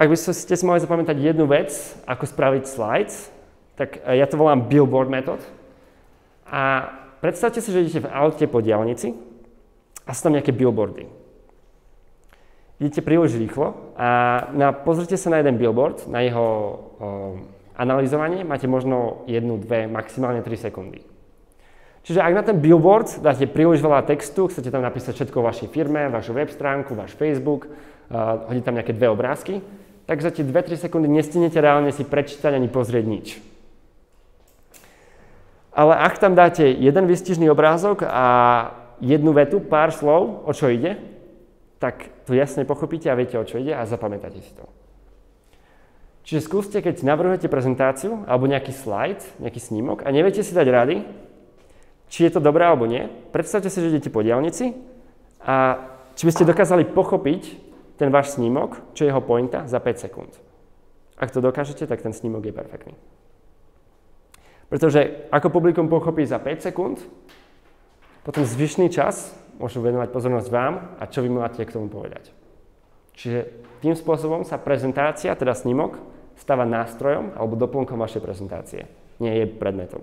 ak by ste si mohli zapamätať jednu vec, ako spraviť slides, tak ja to volám billboard metód. A predstavte si, že idete v aute po diaľnici a sú tam nejaké billboardy. Idete príliš rýchlo a pozrite sa na jeden billboard, na jeho analyzovanie, máte možno 1, 2, maximálne 3 sekundy. Čiže ak na ten billboard dáte príliš veľa textu, chcete tam napísať všetko o vašej firme, vašu web stránku, váš Facebook, hodíte tam nejaké 2 obrázky, tak za tie 2-3 sekundy nestihnete reálne si prečítať ani pozrieť nič. Ale ak tam dáte jeden výstižný obrázok a jednu vetu, pár slov, o čo ide, tak to jasne pochopíte a viete, o čo ide a zapamätáte si to. Čiže skúste, keď navrhujete prezentáciu alebo nejaký slajd, nejaký snímok a neviete si dať rady, či je to dobré alebo nie, predstavte si, že idete po diaľnici a či by ste dokázali pochopiť ten váš snímok, čo je jeho pointa, za 5 sekúnd. Ak to dokážete, tak ten snímok je perfektný. Pretože ako publikum pochopí za 5 sekúnd, potom zvyšný čas môžu venovať pozornosť vám a čo vy máte k tomu povedať. Čiže tým spôsobom sa prezentácia, teda snímok, stáva nástrojom alebo doplnkom vašej prezentácie. Nie je predmetom.